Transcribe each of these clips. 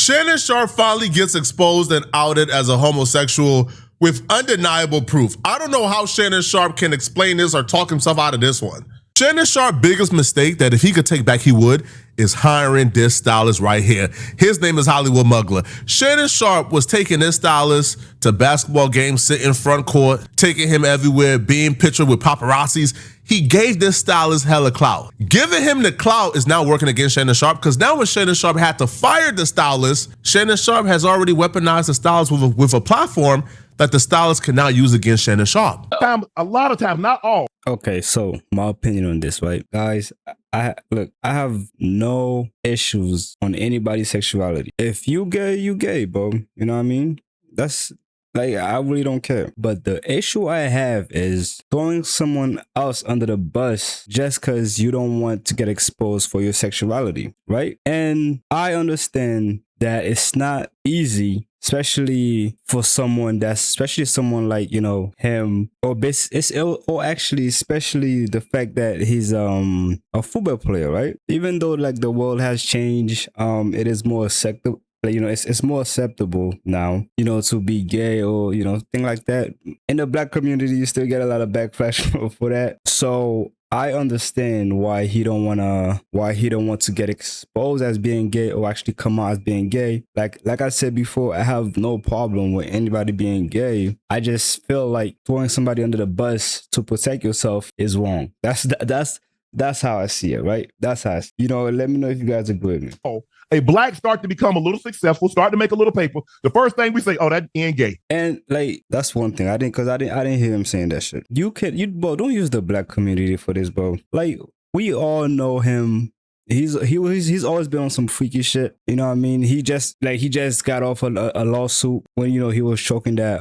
Shannon Sharpe finally gets exposed and outed as a homosexual with undeniable proof. I don't know how Shannon Sharpe can explain this or talk himself out of this one. Shannon Sharpe's biggest mistake that if he could take back, he would, is hiring this stylist right here. His name is Hollywood Muggler. Shannon Sharpe was taking this stylist to basketball games, sitting front court, taking him everywhere, being pictured with paparazzis. He gave this stylist hella clout. Giving him the clout is now working against Shannon Sharpe, because now when Shannon Sharpe had to fire the stylist, Shannon Sharpe has already weaponized the stylist with a platform that the stylist can now use against Shannon Sharpe. A lot of times, not all. Okay, so my opinion on this, right? Guys, I have no issues on anybody's sexuality. If you gay, you gay, bro. You know what I mean? That's like, I really don't care. But the issue I have is throwing someone else under the bus just because you don't want to get exposed for your sexuality, right? And I understand that it's not easy, especially for someone especially someone like, you know, him, or actually especially the fact that he's a football player, right? Even though like the world has changed, it is more acceptable. You know, it's more acceptable now, you know, to be gay or, you know, thing like that. In the black community, you still get a lot of backlash for that. So I understand why he don't want to get exposed as being gay or actually come out as being gay. Like I said before, I have no problem with anybody being gay. I just feel like throwing somebody under the bus to protect yourself is wrong. That's how I see it, right? That's how you know, let me know if you guys agree with me. Oh, a black start to become a little successful, start to make a little paper. The first thing we say, oh, that ain't gay. And like, that's one thing I didn't hear him saying that shit. Bro, don't use the black community for this, bro. Like, we all know him. He's always been on some freaky shit. You know what I mean? He just got off a lawsuit when, you know, he was choking that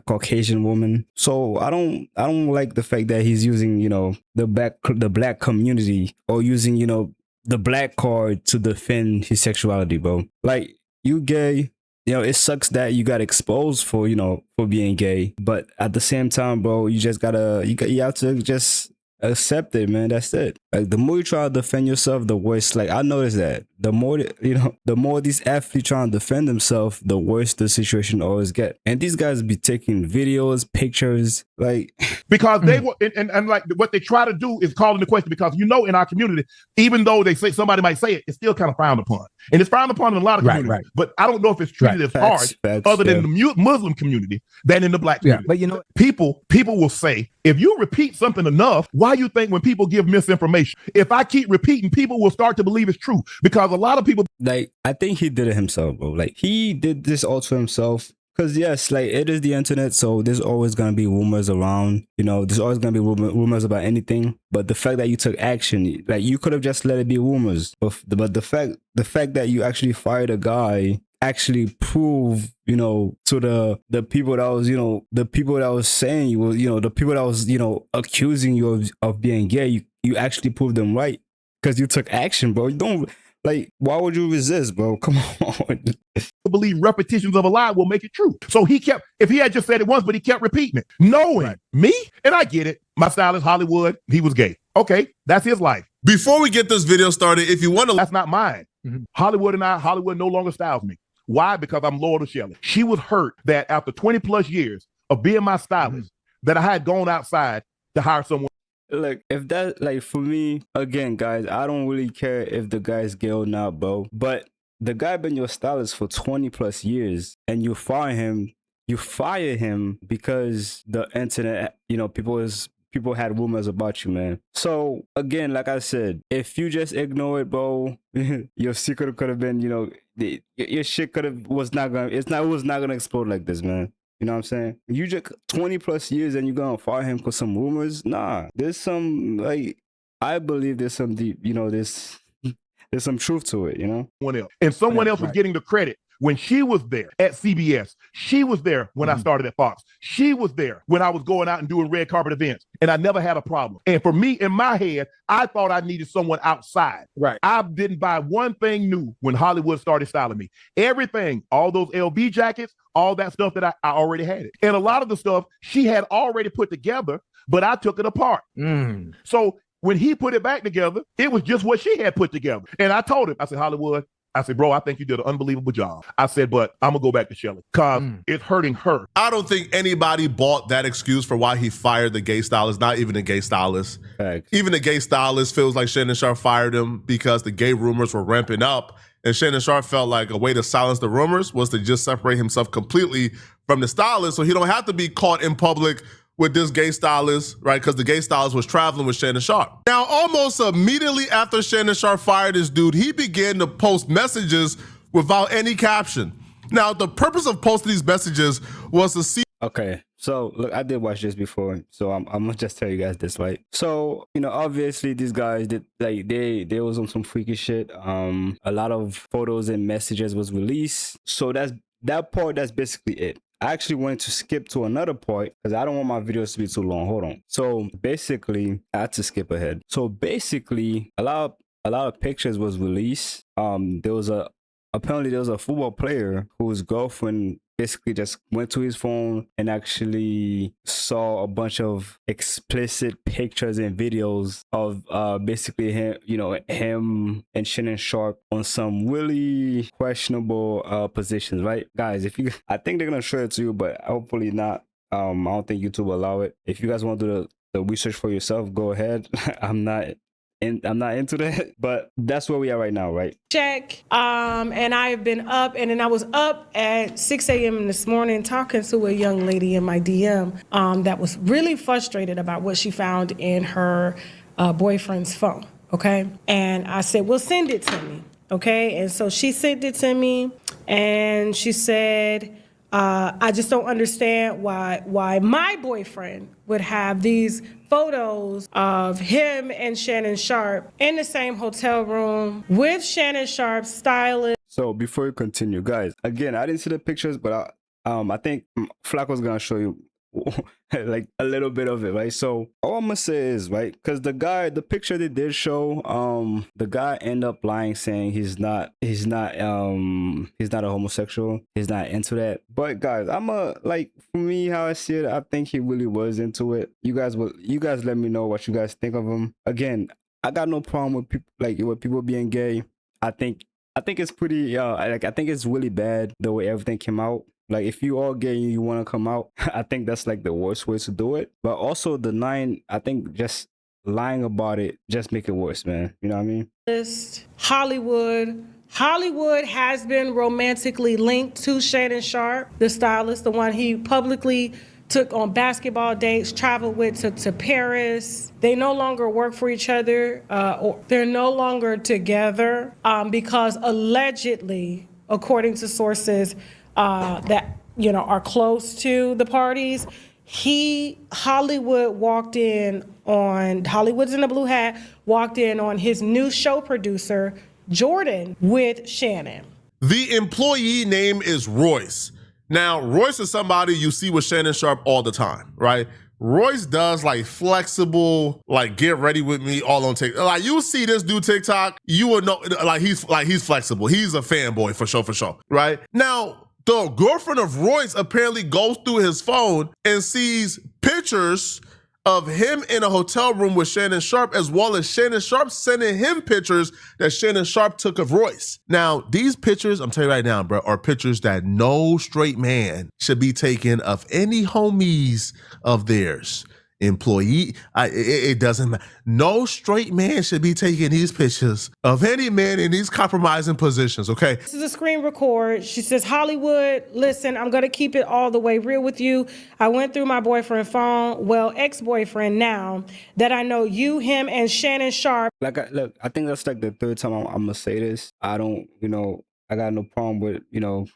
Caucasian woman. So I don't like the fact that he's using, you know, the black community, or using, you know, the black card to defend his sexuality, bro. Like, you gay, you know, it sucks that you got exposed for, you know, for being gay, but at the same time, bro, you have to just accept it, man. That's it. Like, the more you try to defend yourself, the worse. Like, I noticed that the more these athletes trying to defend themselves, the worse the situation always get. And these guys be taking videos, pictures, like, because they were, and like what they try to do is call into question, because, you know, in our community, even though they say somebody might say it, it's still kind of frowned upon, and it's frowned upon in a lot of communities. Right. But I don't know if it's treated as hard other than the Muslim community than in the black community. But you know, people will say, if you repeat something enough, why you think when people give misinformation, if I keep repeating, people will start to believe it's true? Because a lot of people, like, I think he did it himself, bro. Like, he did this all to himself. Because yes, like, it is the internet, so there's always gonna be rumors around. You know, there's always gonna be rumors about anything. But the fact that you took action, like, you could have just let it be rumors. But the fact that you actually fired a guy actually prove, you know, to the people that was, you know, the people that was saying you were, you know, the people that was, you know, accusing you of being gay, you actually proved them right because you took action, bro. You don't, like, why would you resist, bro? Come on. Believe repetitions of a lie will make it true. So if he had just said it once, but he kept repeating it, knowing me, and I get it, my style is Hollywood, he was gay. Okay, that's his life. Before we get this video started, if you want to... That's not mine. Mm-hmm. Hollywood no longer styles me. Why? Because I'm loyal to Shelley. She was hurt that after 20 plus years of being my stylist, that I had gone outside to hire someone. Like, if that, like, for me, again, guys, I don't really care if the guy's gay or not, bro. But the guy been your stylist for 20 plus years, and you fire him because the internet, you know, people had rumors about you, man. So again, like I said, if you just ignore it, bro, your secret could have been, you know, your shit was not gonna explode like this, man. You know what I'm saying? You just 20 plus years and you're gonna fire him for some rumors? Nah, there's some, like, I believe there's some deep, you know, there's some truth to it, you know? Someone else was getting the credit when she was there at CBS. She was there when I started at Fox. She was there when I was going out and doing red carpet events, and I never had a problem. And for me, in my head, I thought I needed someone outside. Right. I didn't buy one thing new when Hollywood started styling me. Everything, all those LV jackets, all that stuff that I already had it. And a lot of the stuff she had already put together, but I took it apart. So when he put it back together, it was just what she had put together. And I told him, I said, Hollywood, I said, bro, I think you did an unbelievable job. I said, but I'm going to go back to Shelly because it's hurting her. I don't think anybody bought that excuse for why he fired the gay stylist, not even the gay stylist. Facts. Even the gay stylist feels like Shannon Sharpe fired him because the gay rumors were ramping up. And Shannon Sharpe felt like a way to silence the rumors was to just separate himself completely from the stylist so he don't have to be caught in public with this gay stylist, right? Because the gay stylist was traveling with Shannon Sharpe. Now, almost immediately after Shannon Sharpe fired this dude, he began to post messages without any caption. Now, the purpose of posting these messages was to see. Okay, so look, I did watch this before, so I'm gonna just tell you guys this, right? So obviously these guys did they was on some freaky shit. A lot of photos and messages was released, so that's basically it. I actually wanted to skip to another part because I don't want my videos to be too long. Hold on. So basically, I had to skip ahead. So basically, a lot of pictures was released. Apparently there was a football player whose girlfriend basically just went to his phone and actually saw a bunch of explicit pictures and videos of basically him and Shannon Sharpe on some really questionable positions, right? Guys, I think they're gonna show it to you, but hopefully not. I don't think YouTube will allow it. If you guys want to do the research for yourself, go ahead. I'm not into that, but that's where we are right now, right? Check. And I've been up, and then I was up at 6 a.m. this morning talking to a young lady in my DM that was really frustrated about what she found in her boyfriend's phone, okay? And I said, well, send it to me, okay? And so she sent it to me, and she said, I just don't understand why my boyfriend would have these photos of him and Shannon Sharpe in the same hotel room with Shannon Sharpe's stylist. So before you continue, guys, again, I didn't see the pictures, but I think Flacco's gonna show you like a little bit of it, right? So all I'm gonna say is, right, because the picture they did show, the guy ended up lying, saying he's not a homosexual, he's not into that. But guys, for me, how I see it, I think he really was into it. You guys let me know what you guys think of him. Again, I got no problem with people being gay. I think it's pretty I think it's really bad the way everything came out. Like, if you are gay and you want to come out, I think that's like the worst way to do it. But also I think just lying about it just make it worse, man. You know what I mean? Hollywood has been romantically linked to Shannon Sharpe, the stylist, the one he publicly took on basketball dates, traveled with to Paris. They no longer work for each other, or they're no longer together because allegedly, according to sources that are close to the parties, Hollywood's in the Blue Hat, walked in on his new show producer, Jordan, with Shannon. The employee name is Royce. Now, Royce is somebody you see with Shannon Sharpe all the time, right? Royce does like flexible, like get ready with me all on TikTok. Like, you see this dude TikTok, you will know he's flexible. He's a fanboy for sure, right? Now, the girlfriend of Royce apparently goes through his phone and sees pictures of him in a hotel room with Shannon Sharpe, as well as Shannon Sharpe sending him pictures that Shannon Sharpe took of Royce. Now, these pictures, I'm telling you right now, bro, are pictures that no straight man should be taking of any homies of theirs. Employee, it doesn't matter. No straight man should be taking these pictures of any man in these compromising positions, okay? This is a screen record. She says, Hollywood, listen, I'm going to keep it all the way real with you. I went through my boyfriend's phone, ex-boyfriend now, that I know you, him, and Shannon Sharpe. Look, I think that's like the third time I'm going to say this. I don't, I got no problem with, people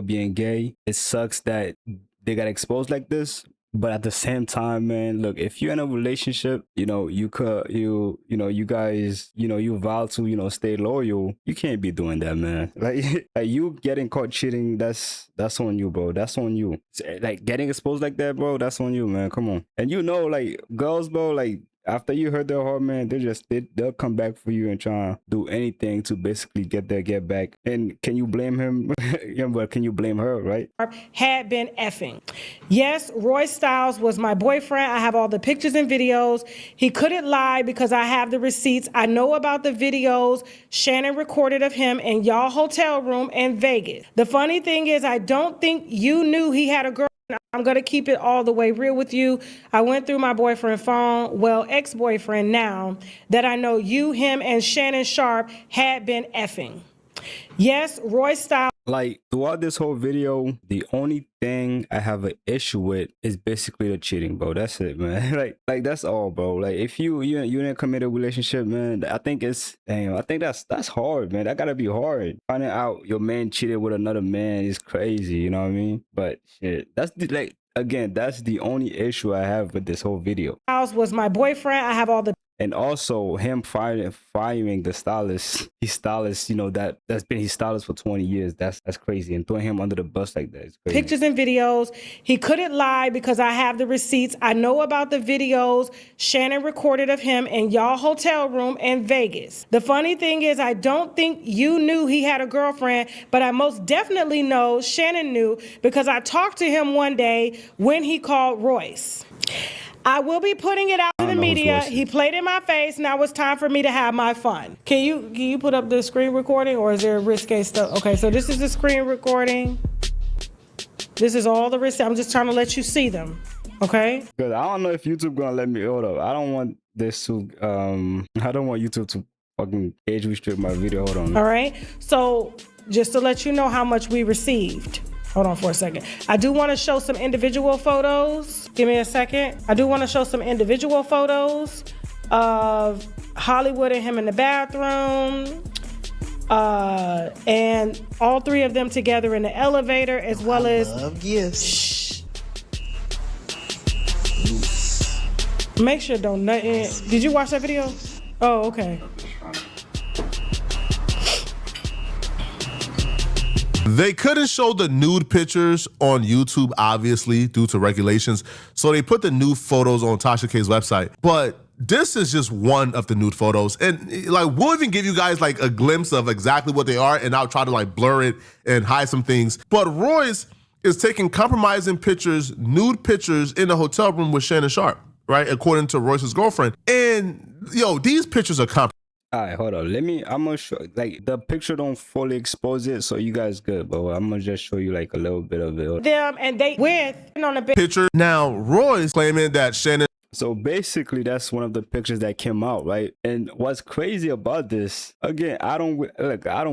being gay. It sucks that they got exposed like this. But at the same time, man, look, if you're in a relationship, you guys, you vow to, stay loyal. You can't be doing that, man. Like you getting caught cheating, that's on you, bro. That's on you. Like, getting exposed like that, bro, that's on you, man. Come on. And like, girls, bro, like, after you hurt their heart, man, they'll come back for you and try to do anything to basically get back. And can you blame him? Yeah, but can you blame her, right? Had been effing. Yes, Roy Styles was my boyfriend. I have all the pictures and videos. He couldn't lie because I have the receipts. I know about the videos Shannon recorded of him in y'all hotel room in Vegas. The funny thing is, I don't think you knew he had a girlfriend. I'm going to keep it all the way real with you. I went through my boyfriend's phone, well, ex-boyfriend now, that I know you, him, and Shannon Sharpe had been effing. Yes, Roy Styles. Like, throughout this whole video, the only thing I have an issue with is basically the cheating, bro. That's it, man. like that's all, bro. Like, if you in a committed relationship, man, I think that's hard, man. That gotta be hard. Finding out your man cheated with another man is crazy, you know what I mean? But shit, that's the only issue I have with this whole video. Was my boyfriend. I have all the. And also him firing the stylist, his stylist, that's been his stylist for 20 years. That's crazy. And throwing him under the bus like that is crazy. Pictures and videos. He couldn't lie because I have the receipts. I know about the videos Shannon recorded of him in y'all hotel room in Vegas. The funny thing is, I don't think you knew he had a girlfriend, but I most definitely know Shannon knew because I talked to him one day when he called Royce. I will be putting it out to the media. He played in my face. Now it's time for me to have my fun. Can you put up the screen recording, or is there risque stuff? Okay, so this is the screen recording. This is all the risque. I'm just trying to let you see them. Okay? Because I don't know if YouTube gonna let me. Hold up. I don't want YouTube to fucking age restrict my video. Hold on. All right. So just to let you know how much we received. Hold on for a second. I do want to show some individual photos. Give me a second. I do want to show some individual photos of Hollywood and him in the bathroom. And all three of them together in the elevator, as well as. Shh. Make sure don't nothing. Did you watch that video? Oh, okay. They couldn't show the nude pictures on YouTube, obviously, due to regulations. So they put the nude photos on Tasha K's website. But this is just one of the nude photos. And like, we'll even give you guys like a glimpse of exactly what they are, and I'll try to like blur it and hide some things. But Royce is taking compromising pictures, nude pictures in a hotel room with Shannon Sharpe, right? According to Royce's girlfriend. And these pictures are compromised. All right, hold on. I'm gonna show, like, the picture don't fully expose it, so you guys good, but I'm gonna just show you like a little bit of it. Them and they with on a picture. Now, Royce claiming that Shannon. So basically, that's one of the pictures that came out, right? And what's crazy about this, again, I don't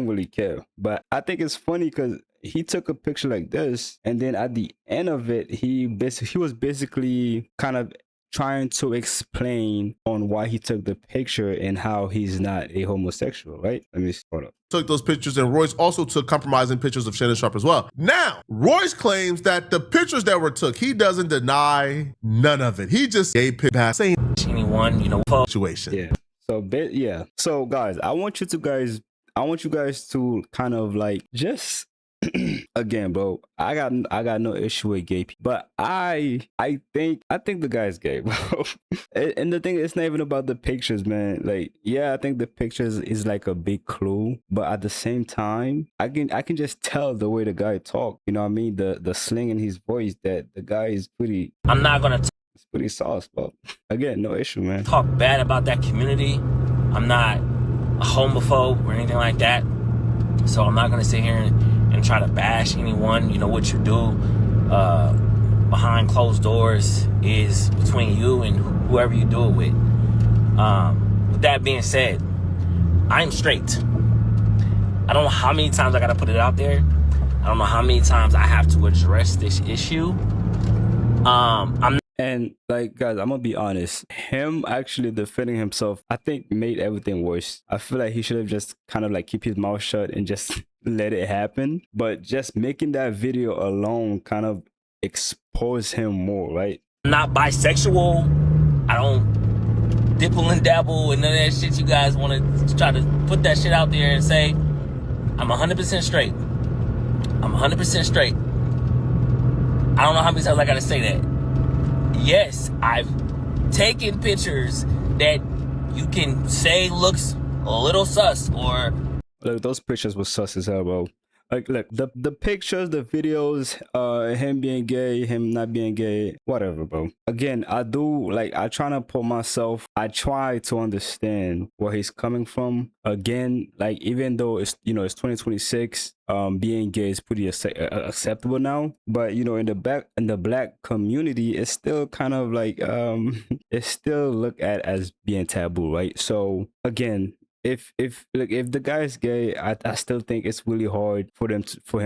really care, but I think it's funny because he took a picture like this, and then at the end of it, he was basically kind of trying to explain on why he took the picture and how he's not a homosexual, right? Let me hold up. Took those pictures, and Royce also took compromising pictures of Shannon Sharpe as well. Now, Royce claims that the pictures that were took, he doesn't deny none of it. He just gave back saying anyone, situation. Yeah. So guys, I want you guys to kind of like just again, bro, I got no issue with gay people, but I think the guy's gay, bro. And the thing, it's not even about the pictures, man. Like, yeah, I think the pictures is like a big clue, but at the same time, I can just tell the way the guy talk. You know what I mean? The slang in his voice, that the guy is pretty. I'm not gonna. It's pretty sauce, but again, no issue, man. Talk bad about that community. I'm not a homophobe or anything like that, so I'm not gonna sit here and try to bash anyone. What you do behind closed doors is between you and whoever you do it with. With that being said, I'm straight. I don't know how many times I gotta put it out there. I don't know how many times I have to address this issue. And like, guys, I'm gonna be honest, him actually defending himself, I think made everything worse. I feel like he should have just kind of like keep his mouth shut and just let it happen. But just making that video alone kind of exposed him more, right? I'm not bisexual. I don't dipple and dabble and none of that shit you guys want to try to put that shit out there and say. I'm 100% straight. I'm 100% straight. I don't know how many times I gotta say that. Yes, I've taken pictures that you can say looks a little sus or Look, those pictures were sus as hell, bro. Like, look, the pictures, the videos, him being gay, him not being gay, whatever, bro. Again, I do, like, I try to put myself, I try to understand where he's coming from. Again, like, even though it's, you know, it's 2026, being gay is pretty acceptable now, but, you know, in the black community, it's still kind of like, it's still looked at as being taboo, right? So, again, if the guy is gay, I still think it's really hard for him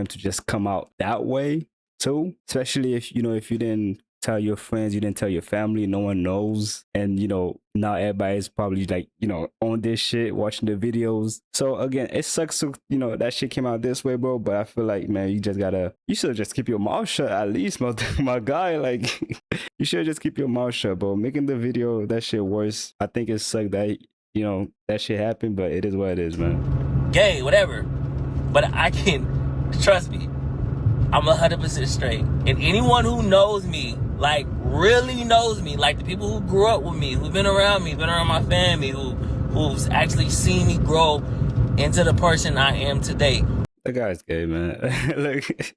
to just come out that way too. Especially if, you know, if you didn't tell your friends, you didn't tell your family, no one knows, and, you know, now everybody's probably like, you know, on this shit, watching the videos. So again, it sucks to, you know, that shit came out this way, bro. But I feel like, man, you should just keep your mouth shut at least, my guy. Like, you should just keep your mouth shut, bro. Making the video that shit worse. I think it sucked that, you know, that shit happened, but it is what it is, man. gay, whatever. But I can, trust me, I'm 100% straight. And anyone who knows me, like really knows me, like the people who grew up with me, who've been around me, been around my family, who's actually seen me grow into the person I am today. The guy's gay, man. Like,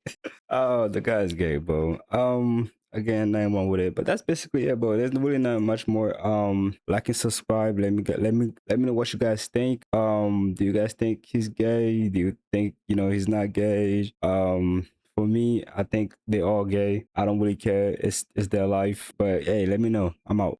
oh, the guy's gay, bro. Again, nothing wrong with it, but that's basically it, bro. There's really not much more. Like and subscribe. Let me know what you guys think. Do you guys think he's gay? Do you think, you know, he's not gay? For me, I think they're all gay. I don't really care. It's their life. But hey, let me know. I'm out.